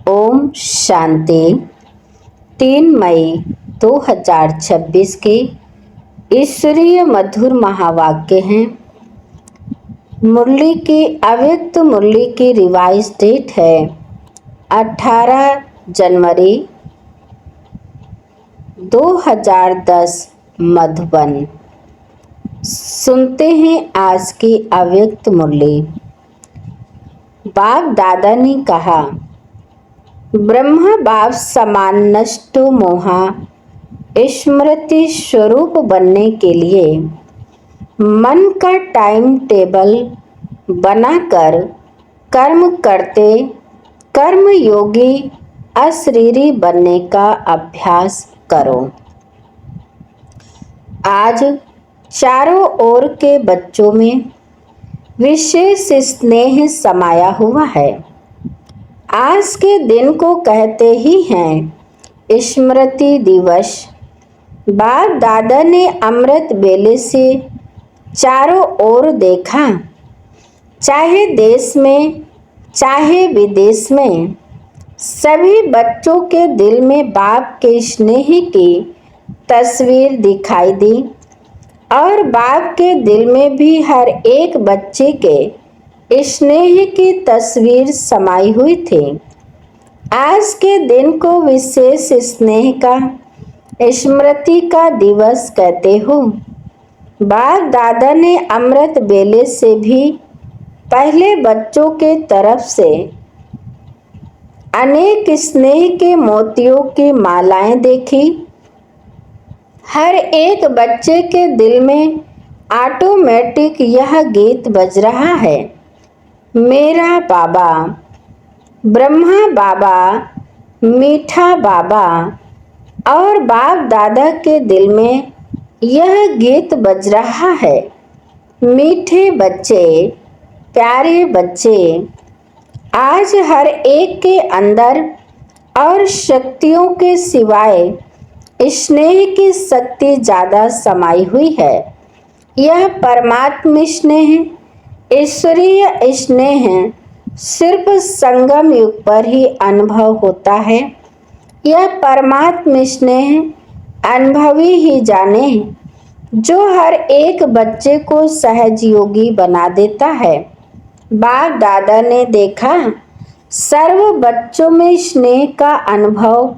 ओम शांति। 3 मई 2026 के ईश्वरीय मधुर महावाक्य हैं। मुरली की अव्यक्त मुरली की रिवाइज डेट है 18 जनवरी 2010 मधुबन। सुनते हैं आज की अव्यक्त मुरली। बाप दादा ने कहा, ब्रह्मा बाप समान नष्टो मोहा स्मृति स्वरूप बनने के लिए मन का टाइम टेबल बनाकर कर्म करते कर्म योगी अशरीरी बनने का अभ्यास करो। आज चारों ओर के बच्चों में विशेष स्नेह समाया हुआ है। आज के दिन को कहते ही हैं स्मृति दिवस। बाप दादा ने अमृत बेले से चारों ओर देखा, चाहे देश में चाहे विदेश में, सभी बच्चों के दिल में बाप के स्नेह की तस्वीर दिखाई दी और बाप के दिल में भी हर एक बच्चे के स्नेह की तस्वीर समाई हुई थी। आज के दिन को विशेष स्नेह का स्मृति का दिवस कहते हो। बाप दादा ने अमृत बेले से भी पहले बच्चों के तरफ से अनेक स्नेह के मोतियों की मालाएं देखी। हर एक बच्चे के दिल में ऑटोमेटिक यह गीत बज रहा है, मेरा बाबा ब्रह्मा बाबा मीठा बाबा। और बाप दादा के दिल में यह गीत बज रहा है, मीठे बच्चे प्यारे बच्चे। आज हर एक के अंदर और शक्तियों के सिवाय स्नेह की शक्ति ज़्यादा समाई हुई है। यह परमात्म स्नेह, ईश्वरीय स्नेह सिर्फ संगम युग पर ही अनुभव होता है। यह परमात्म स्नेह अनुभवी ही जाने, जो हर एक बच्चे को सहज योगी बना देता है। बाप दादा ने देखा, सर्व बच्चों में स्नेह का अनुभव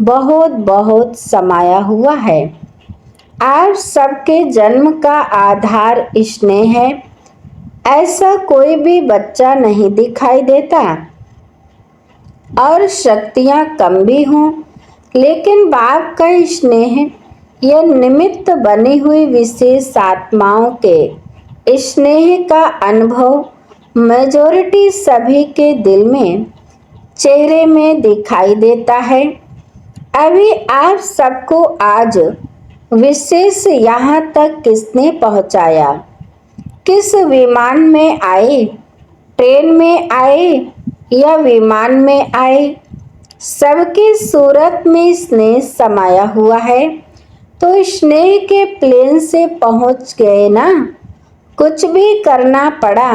बहुत बहुत समाया हुआ है। आप सबके जन्म का आधार स्नेह है। ऐसा कोई भी बच्चा नहीं दिखाई देता और शक्तियाँ कम भी हों, लेकिन बाप का स्नेह यह निमित्त बनी हुई विशेष आत्माओं के स्नेह का अनुभव मेजॉरिटी सभी के दिल में चेहरे में दिखाई देता है। अभी आप सबको आज विशेष यहाँ तक किसने पहुँचाया? किस विमान में आए? ट्रेन में आए या विमान में आए? सबकी सूरत में स्नेह समाया हुआ है, तो स्नेह के प्लेन से पहुँच गए ना। कुछ भी करना पड़ा,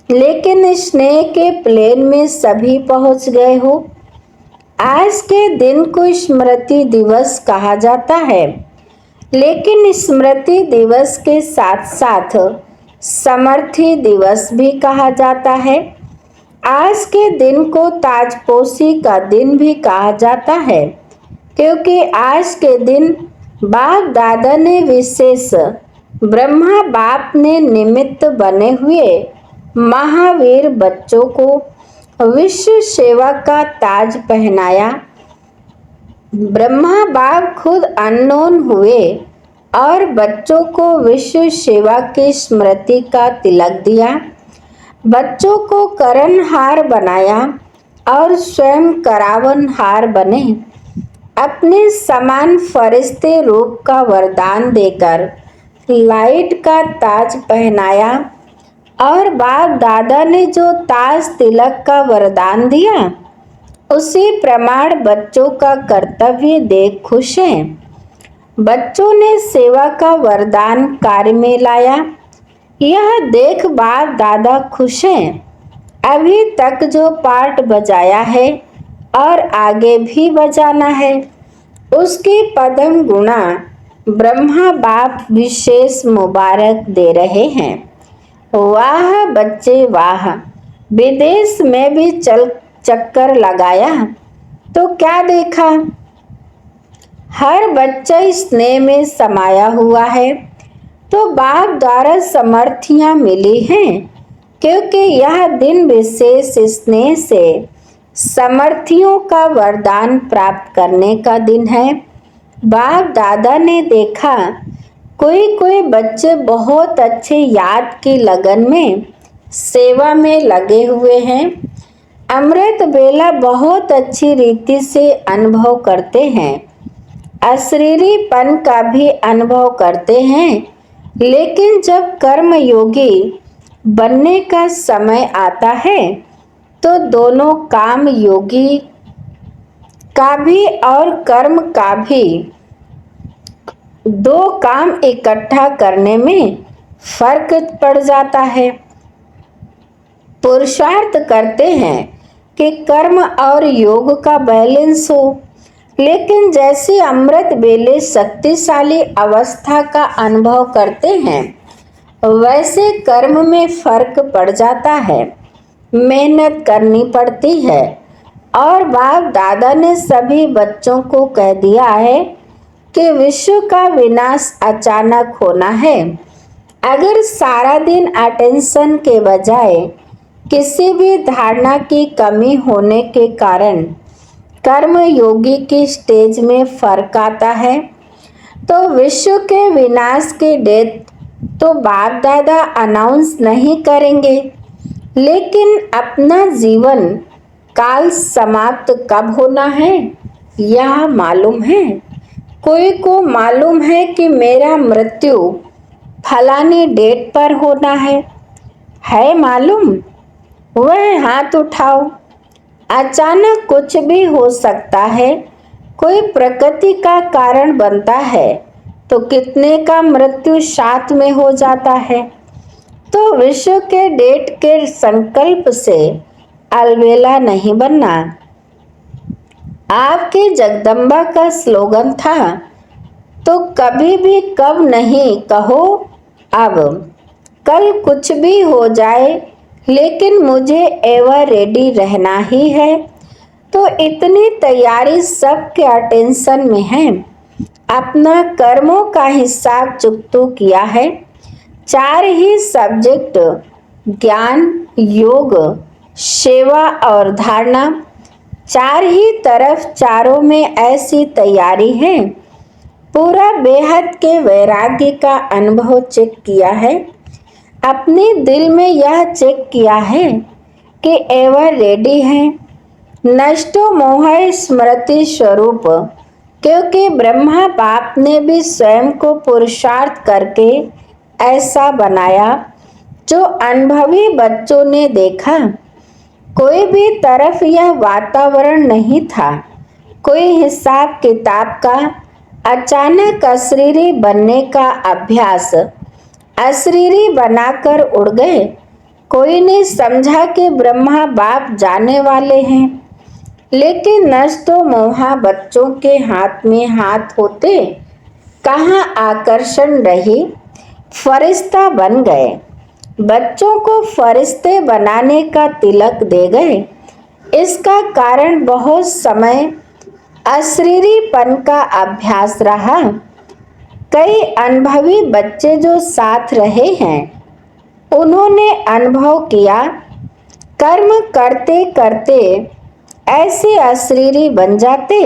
लेकिन स्नेह के प्लेन में सभी पहुँच गए हो। आज के दिन को स्मृति दिवस कहा जाता है, लेकिन स्मृति दिवस के साथ साथ समर्थी दिवस भी कहा जाता है। आज के दिन को ताजपोशी का दिन भी कहा जाता है, क्योंकि आज के दिन बाप दादा ने विशेष ब्रह्मा बाप ने निमित्त बने हुए महावीर बच्चों को विश्व सेवा का ताज पहनाया। ब्रह्मा बाप खुद अननोन हुए और बच्चों को विश्व सेवा की स्मृति का तिलक दिया। बच्चों को करणहार बनाया और स्वयं करावनहार बने। अपने समान फरिश्ते रूप का वरदान देकर लाइट का ताज पहनाया और बाप दादा ने जो ताज तिलक का वरदान दिया, उसी प्रमाण बच्चों का कर्तव्य देख खुश हैं। बच्चों ने सेवा का वरदान कार्य में लाया, यह देख बाप दादा खुश हैं। अभी तक जो पार्ट बजाया है और आगे भी बजाना है। उसकी पदम गुणा ब्रह्मा बाप विशेष मुबारक दे रहे हैं। वाह बच्चे वाह, विदेश में भी चल चक्कर लगाया तो क्या देखा, हर बच्चा स्नेह में समाया हुआ है। तो बाप द्वारा समर्थियां मिली हैं, क्योंकि यह दिन विशेष स्नेह से समर्थियों का वरदान प्राप्त करने का दिन है। बाप दादा ने देखा कोई कोई बच्चे बहुत अच्छे याद की लगन में सेवा में लगे हुए हैं, अमृत बेला बहुत अच्छी रीति से अनुभव करते हैं, अशरीरीपन का भी अनुभव करते हैं। लेकिन जब कर्म योगी बनने का समय आता है तो दोनों काम योगी का भी और कर्म का भी, दो काम इकट्ठा करने में फर्क पड़ जाता है। पुरुषार्थ करते हैं कि कर्म और योग का बैलेंस हो, लेकिन जैसे अमृत बेले शक्तिशाली अवस्था का अनुभव करते हैं वैसे कर्म में फर्क पड़ जाता है, मेहनत करनी पड़ती है। और बाप दादा ने सभी बच्चों को कह दिया है कि विश्व का विनाश अचानक होना है। अगर सारा अटेंशन अटेंशन के बजाय किसी भी धारणा की कमी होने के कारण कर्म योगी की स्टेज में फर्क आता है तो विश्व के विनाश की डेट तो बाप दादा अनाउंस नहीं करेंगे, लेकिन अपना जीवन काल समाप्त कब होना है यह मालूम है। कोई को मालूम है कि मेरा मृत्यु फलानी डेट पर होना है मालूम? वह हाथ उठाओ। अचानक कुछ भी हो सकता है, कोई प्रकृति का कारण बनता है तो कितने का मृत्यु साथ में हो जाता है। तो विश्व के डेट के संकल्प से अलबेला नहीं बनना। आपके जगदम्बा का स्लोगन था तो कभी भी कब नहीं कहो अब, कल कुछ भी हो जाए लेकिन मुझे एवर रेडी रहना ही है। तो इतनी तैयारी सबके अटेंशन में है। अपना कर्मों का हिसाब चुकतू किया है। 4 ही सब्जेक्ट, ज्ञान, योग, सेवा और धारणा, 4 ही तरफ, चारों में ऐसी तैयारी है। पूरा बेहद के वैराग्य का अनुभव चेक किया है। अपने दिल में यह चेक किया है कि एवर रेडी है। नष्टो मोह स्मृति स्वरूप, क्योंकि ब्रह्मा बाप ने भी स्वयं को पुरुषार्थ करके ऐसा बनाया जो अनुभवी बच्चों ने देखा। कोई भी तरफ यह वातावरण नहीं था, कोई हिसाब किताब का। अचानक अशरीरी बनने का अभ्यास, अशरीरी बनाकर उड़ गए। कोई ने समझा कि ब्रह्मा बाप जाने वाले हैं, लेकिन नष्टो मोहा बच्चों के हाथ में हाथ होते कहाँ आकर्षण रही, फरिश्ता बन गए। बच्चों को फरिश्ते बनाने का तिलक दे गए। इसका कारण बहुत समय अशरीरीपन का अभ्यास रहा। कई अनुभवी बच्चे जो साथ रहे हैं उन्होंने अनुभव किया, कर्म करते करते ऐसे अशरीरी बन जाते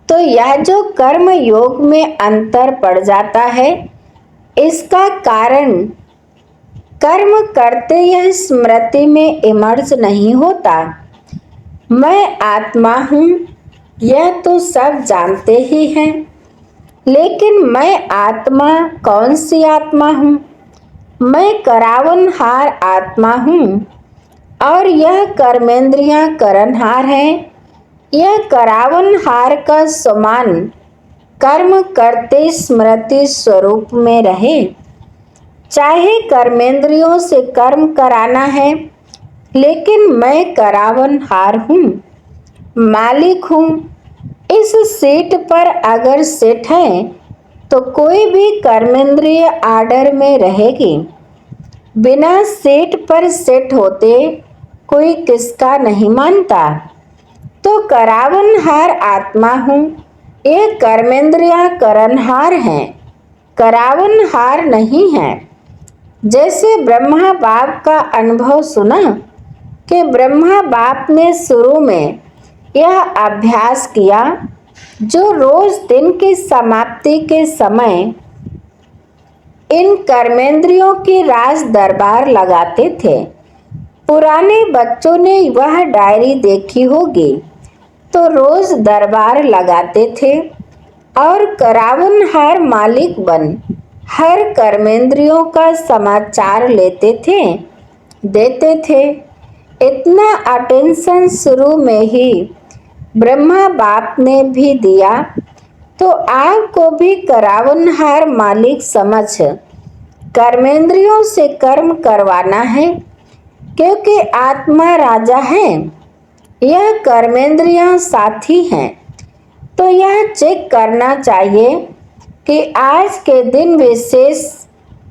तो यह जो कर्म योग में अंतर पड़ जाता है, इसका कारण कर्म करते यह स्मृति में इमर्ज नहीं होता। मैं आत्मा हूँ यह तो सब जानते ही हैं, लेकिन मैं आत्मा कौन सी आत्मा हूँ? मैं करावनहार आत्मा हूँ और यह कर्मेंद्रियां करनहार हैं। यह करावनहार का समान कर्म करते स्मृति स्वरूप में रहे। चाहे कर्मेंद्रियों से कर्म कराना है, लेकिन मैं करावनहार हूँ। मालिक हूँ। इस सीट पर अगर सेट है तो कोई भी कर्मेंद्रिय आर्डर में रहेगी। बिना सीट पर सेट होते कोई किसका नहीं मानता। तो करावनहार आत्मा हूँ, ये कर्मेंद्रिया करनहार हैं, करावनहार नहीं है। जैसे ब्रह्मा बाप का अनुभव सुना कि ब्रह्मा बाप ने शुरू में यह अभ्यास किया, जो रोज दिन की समाप्ति के समय इन कर्मेंद्रियों की राज दरबार लगाते थे। पुराने बच्चों ने वह डायरी देखी होगी, तो रोज दरबार लगाते थे और करावनहार मालिक बन हर कर्मेंद्रियों का समाचार लेते थे, देते थे। इतना अटेंशन शुरू में ही ब्रह्मा बाप ने भी दिया, तो आपको भी करावनहार मालिक समझ कर्मेंद्रियों से कर्म करवाना है, क्योंकि आत्मा राजा है, यह कर्मेंद्रियां साथी हैं। तो यह चेक करना चाहिए कि आज के दिन विशेष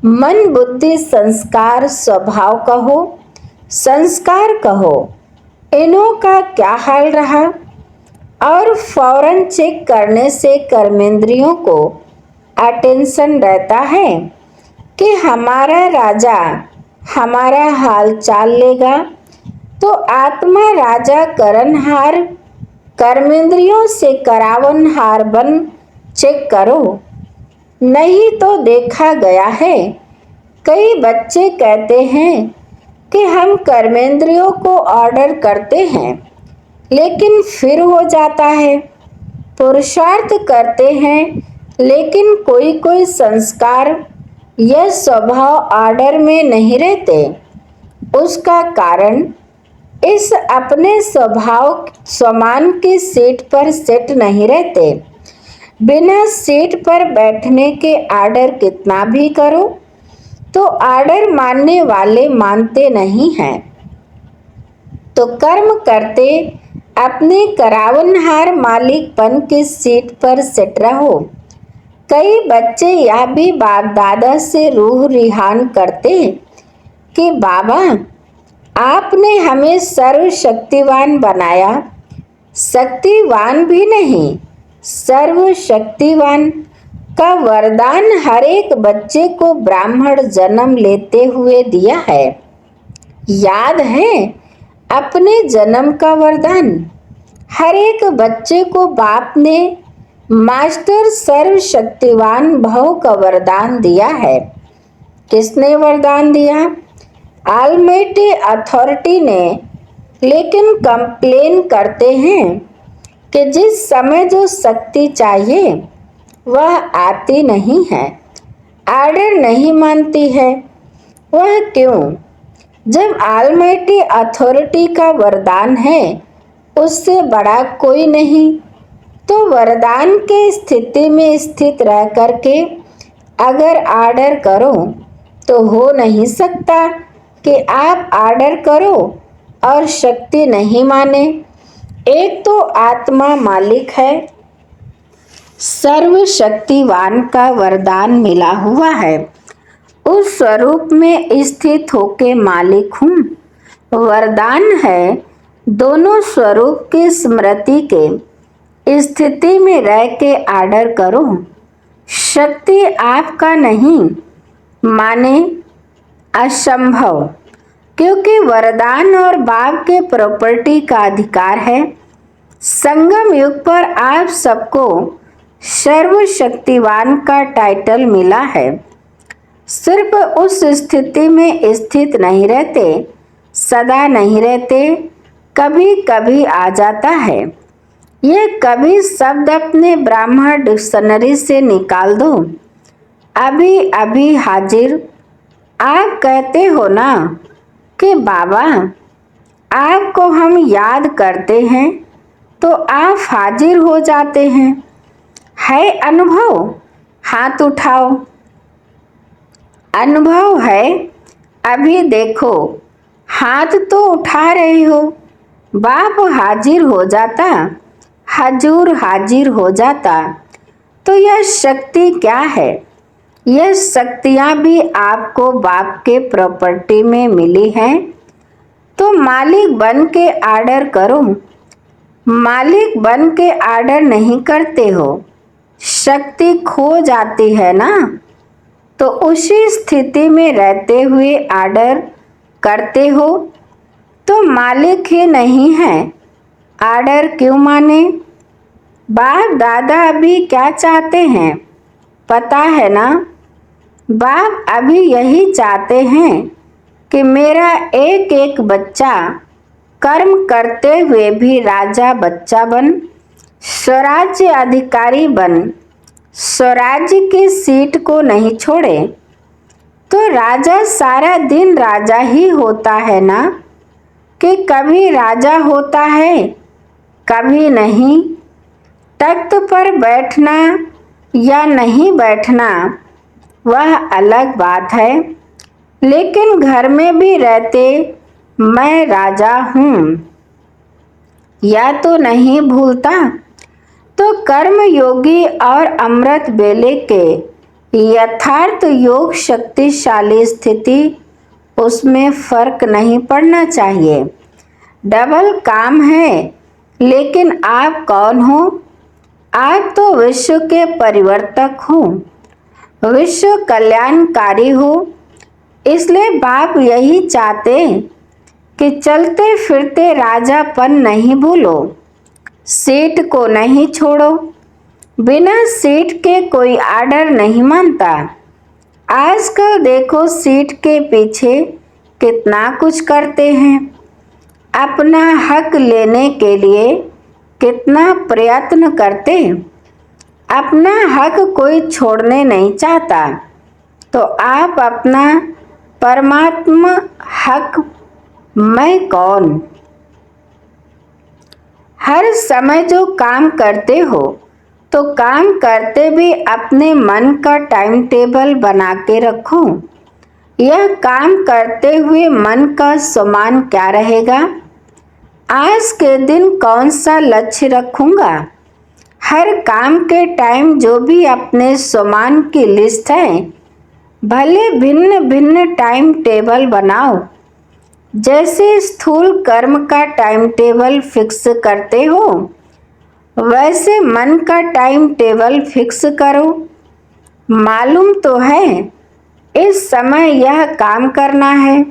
मन बुद्धि संस्कार स्वभाव कहो, संस्कार कहो, इन्हों का क्या हाल रहा। और फौरन चेक करने से कर्मेंद्रियों को अटेंशन रहता है कि हमारा राजा हमारा हाल चाल लेगा। तो आत्मा राजा करनहार, कर्मेंद्रियों से करावनहार बन चेक करो। नहीं तो देखा गया है, कई बच्चे कहते हैं कि हम कर्मेंद्रियों को ऑर्डर करते हैं, लेकिन फिर हो जाता है। पुरुषार्थ करते हैं, लेकिन कोई कोई संस्कार या स्वभाव ऑर्डर में नहीं रहते। उसका कारण इस अपने स्वभाव समान की सीट पर सेट नहीं रहते। बिना सीट पर बैठने के आर्डर कितना भी करो तो आर्डर मानने वाले मानते नहीं हैं। तो कर्म करते अपने करावनहार मालिकपन की सीट पर सेट रहो। कई बच्चे यह भी बाप दादा से रूह रिहान करते कि बाबा आपने हमें सर्वशक्तिवान बनाया। शक्तिवान भी नहीं, सर्वशक्तिवान का वरदान हर एक बच्चे को ब्राह्मण जन्म लेते हुए दिया है। याद है अपने जन्म का वरदान? हर एक बच्चे को बाप ने मास्टर सर्वशक्तिवान भव का वरदान दिया है। किसने वरदान दिया? ऑलमाइटी अथॉरिटी ने। लेकिन कंप्लेन करते हैं कि जिस समय जो शक्ति चाहिए वह आती नहीं है, आर्डर नहीं मानती है। वह क्यों? जब ऑलमाइटी अथॉरिटी का वरदान है, उससे बड़ा कोई नहीं, तो वरदान के स्थिति में स्थित रह करके अगर आर्डर करो तो हो नहीं सकता कि आप आर्डर करो और शक्ति नहीं माने। एक तो आत्मा मालिक है, सर्वशक्तिवान का वरदान मिला हुआ है, उस स्वरूप में स्थित होके मालिक हूँ। वरदान है दोनों स्वरूप की स्मृति के स्थिति में रह के आर्डर करो। शक्ति आपका नहीं माने असंभव, क्योंकि वरदान और बाप के प्रॉपर्टी का अधिकार है। संगम युग पर आप सबको सर्वशक्तिवान का टाइटल मिला है। सिर्फ उस स्थिति में स्थित नहीं रहते, सदा नहीं रहते, कभी कभी आ जाता है। ये कभी शब्द अपने ब्राह्मण डिक्शनरी से निकाल दो। अभी अभी हाजिर। आप कहते हो ना कि बाबा आपको हम याद करते हैं तो आप हाजिर हो जाते हैं। है अनुभव? हाथ उठाओ। अनुभव है? अभी देखो हाथ तो उठा रही हो, बाप हाजिर हो जाता, हजूर हाजिर हो जाता, तो यह शक्ति क्या है? यह शक्तियाँ भी आपको बाप के प्रॉपर्टी में मिली हैं, तो मालिक बन के आर्डर करो। मालिक बन के आर्डर नहीं करते हो, शक्ति खो जाती है ना, तो उसी स्थिति में रहते हुए आर्डर करते हो, तो मालिक ही नहीं है, आर्डर क्यों माने? बाप दादा अभी क्या चाहते हैं पता है ना? बाप अभी यही चाहते हैं कि मेरा एक एक बच्चा कर्म करते हुए भी राजा बच्चा बन, स्वराज्य अधिकारी बन, स्वराज्य की सीट को नहीं छोड़े। तो राजा सारा दिन राजा ही होता है ना, कि कभी राजा होता है कभी नहीं। तख्त पर बैठना या नहीं बैठना वह अलग बात है, लेकिन घर में भी रहते मैं राजा हूँ या तो नहीं भूलता। तो कर्म योगी और अमृत बेले के यथार्थ योग शक्तिशाली स्थिति, उसमें फर्क नहीं पड़ना चाहिए। डबल काम है, लेकिन आप कौन हो? आप तो विश्व के परिवर्तक हो, विश्व कल्याणकारी हो। इसलिए बाप यही चाहते कि चलते फिरते राजापन नहीं भूलो, सीट को नहीं छोड़ो। बिना सीट के कोई आर्डर नहीं मानता। आजकल देखो सीट के पीछे कितना कुछ करते हैं, अपना हक लेने के लिए कितना प्रयत्न करते। अपना हक कोई छोड़ने नहीं चाहता, तो आप अपना परमात्मा हक मैं कौन? हर समय जो काम करते हो, तो काम करते भी अपने मन का टाइम टेबल बना के रखो। यह काम करते हुए मन का सम्मान क्या रहेगा? आज के दिन कौन सा लक्ष्य रखूंगा? हर काम के टाइम जो भी अपने सम्मान की लिस्ट है, भले भिन्न भिन्न टाइम टेबल बनाओ। जैसे स्थूल कर्म का टाइम टेबल फिक्स करते हो, वैसे मन का टाइम टेबल फिक्स करो। मालूम तो है इस समय यह काम करना है,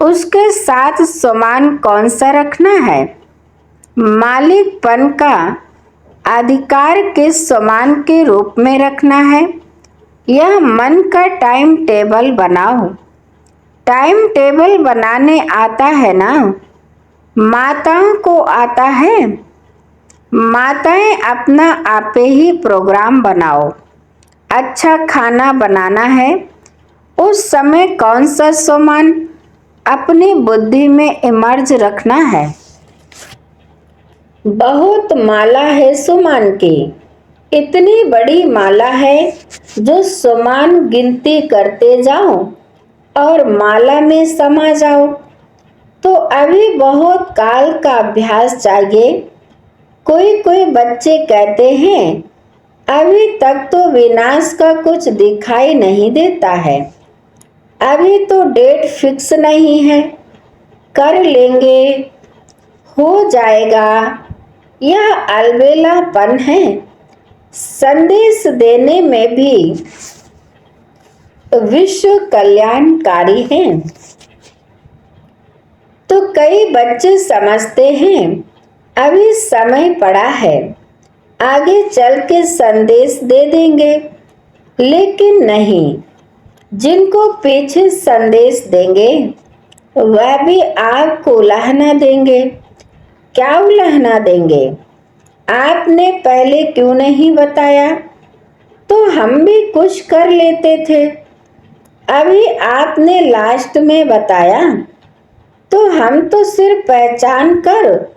उसके साथ सम्मान कौन सा रखना है? मालिकपन का अधिकार किस सम्मान के रूप में रखना है? यह मन का टाइम टेबल बनाओ। टाइम टेबल बनाने आता है ना? माताओं को आता है? माताएं अपना आपे ही प्रोग्राम बनाओ। अच्छा खाना बनाना है, उस समय कौन सा सम्मान अपनी बुद्धि में इमर्ज रखना है। बहुत माला है सम्मान की, इतनी बड़ी माला है जो सम्मान गिनती करते जाओ और माला में समा जाओ। तो अभी बहुत काल का अभ्यास चाहिए। कोई कोई बच्चे कहते हैं अभी तक तो विनाश का कुछ दिखाई नहीं देता है, अभी तो डेट फिक्स नहीं है, कर लेंगे, हो जाएगा। यह अलबेलापन है। संदेश देने में भी विश्व कल्याणकारी हैं। तो कई बच्चे समझते हैं अभी समय पड़ा है, आगे चल के संदेश दे देंगे, लेकिन नहीं। जिनको पीछे संदेश देंगे वह भी आपको उलाहना देंगे। क्या उलाहना देंगे? आपने पहले क्यों नहीं बताया, तो हम भी कुछ कर लेते थे। अभी आपने लास्ट में बताया, तो हम तो सिर्फ पहचान कर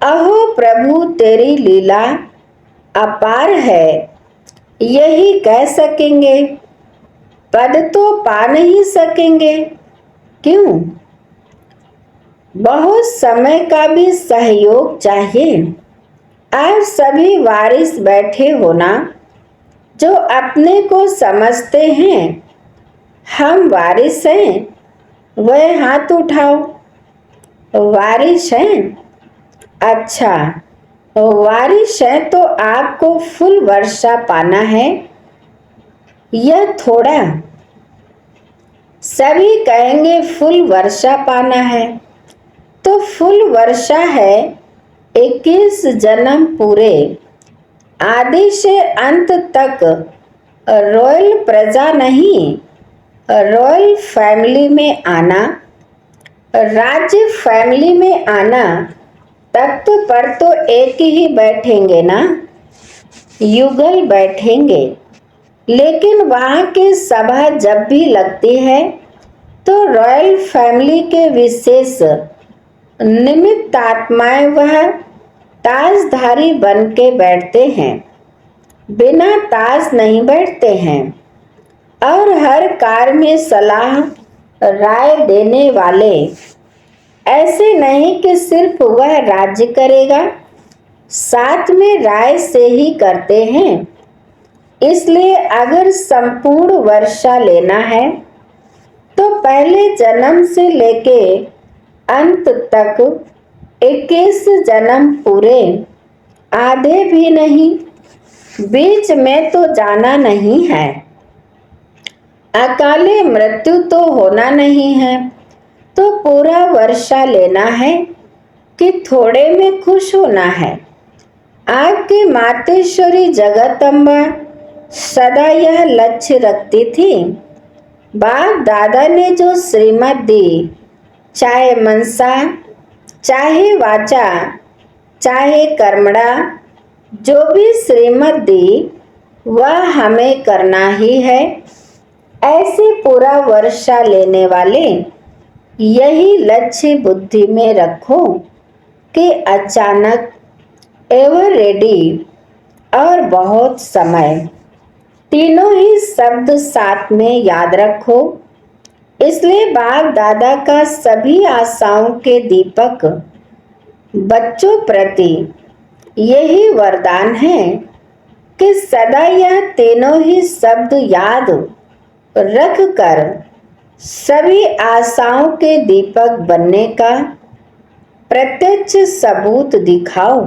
अहो प्रभु तेरी लीला अपार है यही कह सकेंगे। पद तो पा नहीं सकेंगे। क्यों? बहुत समय का भी सहयोग चाहिए। आप सभी वारिस बैठे हो ना, जो अपने को समझते हैं हम वारिस हैं, वह हाथ उठाओ। वारिस हैं? अच्छा, वारिस है तो आपको फुल वर्षा पाना है। यह थोड़ा, सभी कहेंगे फुल वर्षा पाना है। तो फुल वर्षा है 21 जन्म पूरे, आदि से अंत तक रॉयल प्रजा नहीं, रॉयल फैमिली में आना, राज्य फैमिली में आना। तख्त पर तो एक ही बैठेंगे ना, युगल बैठेंगे। लेकिन वहाँ की सभा जब भी लगती है तो रॉयल फैमिली के विशेष निमित्त आत्माएं वह ताजधारी बन के बैठते हैं, बिना ताज नहीं बैठते हैं। और हर कार्य में सलाह राय देने वाले, ऐसे नहीं कि सिर्फ वह राज्य करेगा, साथ में राय से ही करते हैं। इसलिए अगर संपूर्ण वर्षा लेना है तो पहले जन्म से लेके अंत तक 21 जन्म पूरे, आधे भी नहीं, बीच में तो जाना नहीं है। अकाले मृत्यु तो होना नहीं है। तो पूरा वर्षा लेना है कि थोड़े में खुश होना है। आपकी मातेश्वरी जगदम्बा सदा यह लक्ष्य रखती थी। बाप दादा ने जो श्रीमत दी, चाहे मनसा, चाहे वाचा, चाहे कर्मणा, जो भी श्रीमत दी वह हमें करना ही है। ऐसे पूरा वर्षा लेने वाले यही लक्ष्य बुद्धि में रखो कि अचानक, एवर रेडी और बहुत समय, तीनों ही शब्द साथ में याद रखो। इसलिए बाप दादा का सभी आशाओं के दीपक बच्चों प्रति यही वरदान है कि सदा यह तीनों ही शब्द याद रख कर सभी आशाओं के दीपक बनने का प्रत्यक्ष सबूत दिखाओ।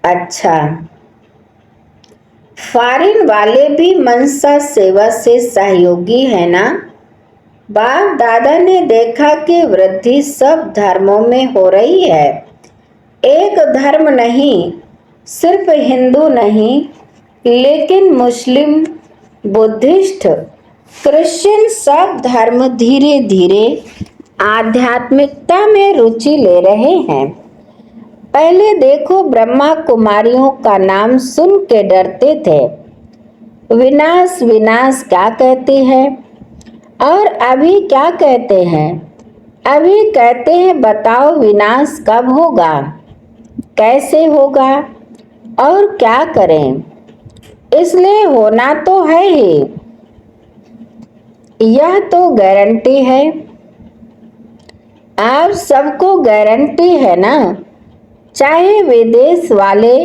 अच्छा, फॉरेन वाले भी मनसा सेवा से सहयोगी है ना? बाप दादा ने देखा कि वृद्धि सब धर्मों में हो रही है। एक धर्म नहीं, सिर्फ हिंदू नहीं, लेकिन मुस्लिम, बुद्धिस्ट, क्रिश्चियन सब धर्म धीरे धीरे आध्यात्मिकता में रुचि ले रहे हैं। पहले देखो, ब्रह्मा कुमारियों का नाम सुन के डरते थे। विनाश विनाश क्या कहते हैं, और अभी क्या कहते हैं? अभी कहते हैं बताओ विनाश कब होगा, कैसे होगा और क्या करें। इसलिए होना तो है ही, यह तो गारंटी है। आप सबको गारंटी है ना, चाहे विदेश वाले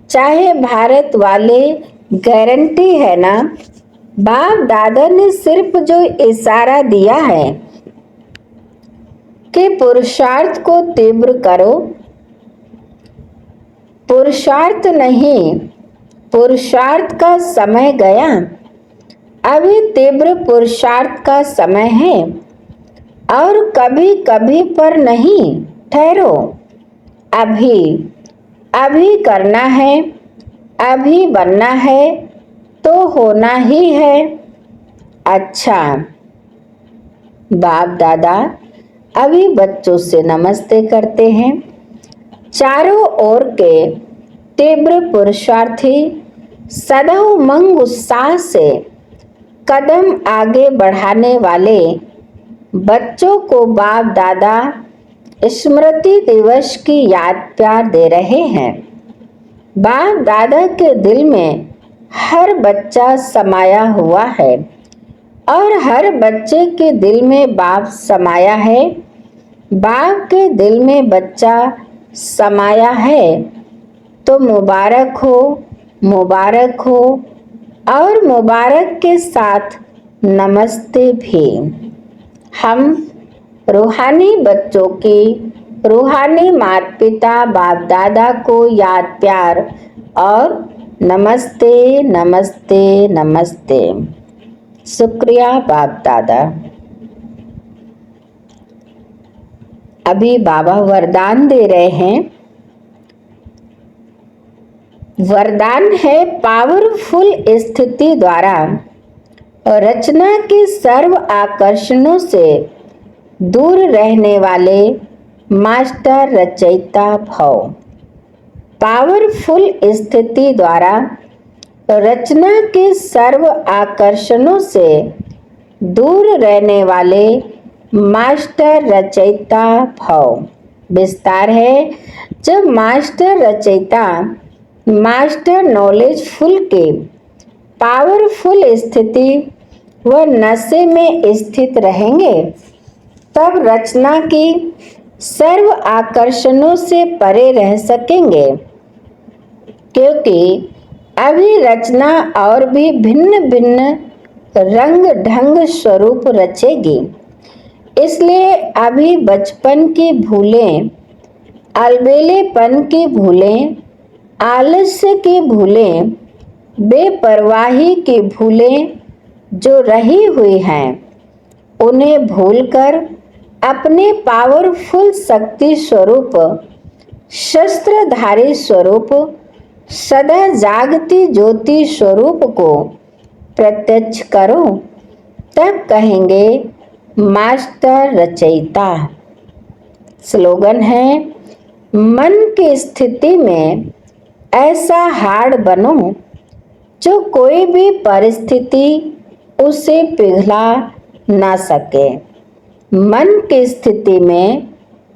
चाहे भारत वाले, गारंटी है ना। बाप दादा ने सिर्फ जो इशारा दिया है कि पुरुषार्थ को तीव्र करो, पुरुषार्थ नहीं, पुरुषार्थ का समय गया, अभी तीव्र पुरुषार्थ का समय है। और कभी कभी पर नहीं, ठहरो, अभी अभी करना है, अभी बनना है तो होना ही है। अच्छा, बाप दादा अभी बच्चों से नमस्ते करते हैं। चारों ओर के तीव्र पुरुषार्थी सदा उमंग उत्साह से कदम आगे बढ़ाने वाले बच्चों को बाप दादा स्मृति दिवस की याद प्यार दे रहे हैं। बाप दादा के दिल में हर बच्चा समाया हुआ है और हर बच्चे के दिल में बाप समाया है। बाप के दिल में बच्चा समाया है तो मुबारक हो, मुबारक हो। और मुबारक के साथ नमस्ते भी। हम रूहानी बच्चों की रूहानी माता पिता बाप दादा को याद प्यार और नमस्ते नमस्ते नमस्ते। शुक्रिया बाप दादा। अभी बाबा वरदान दे रहे हैं। वरदान है पावरफुल स्थिति द्वारा रचना के सर्व आकर्षणों से दूर रहने वाले मास्टर रचयिता भव। पावरफुल स्थिति द्वारा रचना के सर्व आकर्षणों से दूर रहने वाले मास्टर रचयिता भव। विस्तार है, जब मास्टर रचयिता मास्टर नॉलेजफुल के पावरफुल स्थिति व नशे में स्थित रहेंगे तब रचना की सर्व आकर्षणों से परे रह सकेंगे, क्योंकि अभी रचना और भी भिन्न भिन्न रंग ढंग स्वरूप रचेगी। इसलिए अभी बचपन की भूलें, अलबेलेपन की भूलें, आलस्य की भूलें, बेपरवाही की भूलें जो रही हुई हैं उन्हें भूलकर अपने पावरफुल शक्ति स्वरूप, शस्त्रधारी स्वरूप, सदा जागती ज्योति स्वरूप को प्रत्यक्ष करो, तब कहेंगे मास्टर रचयिता। स्लोगन है, मन की स्थिति में ऐसा हार्ड बनो जो कोई भी परिस्थिति उसे पिघला ना सके। मन की स्थिति में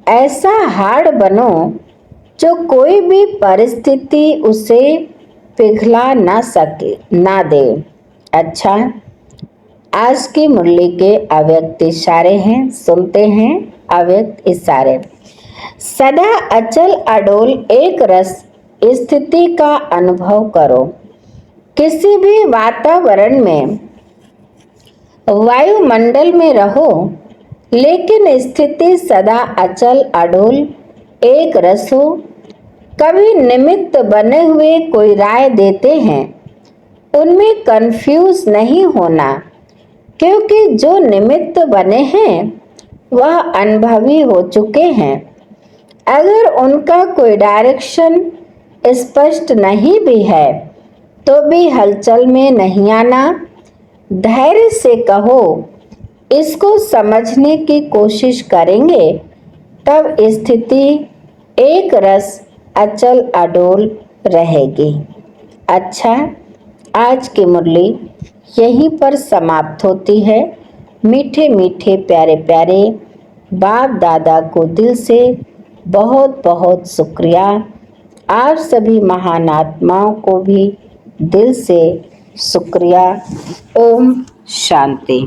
ऐसा हार्ड बनो जो कोई भी परिस्थिति उसे पिघला ना सके, ना दे। अच्छा, आज की मुरली के अव्यक्त इशारे हैं, सुनते हैं अव्यक्त इशारे। सदा अचल अडोल एक रस स्थिति का अनुभव करो। किसी भी वातावरण में, वायुमंडल में रहो, लेकिन स्थिति सदा अचल अडोल एक रस हो। कभी निमित्त बने हुए कोई राय देते हैं, उनमें कंफ्यूज नहीं होना, क्योंकि जो निमित्त बने हैं वह अनुभवी हो चुके हैं। अगर उनका कोई डायरेक्शन स्पष्ट नहीं भी है तो भी हलचल में नहीं आना। धैर्य से कहो, इसको समझने की कोशिश करेंगे, तब स्थिति एक रस अचल अडोल रहेगी। अच्छा, आज की मुरली यहीं पर समाप्त होती है। मीठे मीठे प्यारे प्यारे बाप दादा को दिल से बहुत बहुत शुक्रिया। आप सभी महान आत्माओं को भी दिल से शुक्रिया। ओम शांति।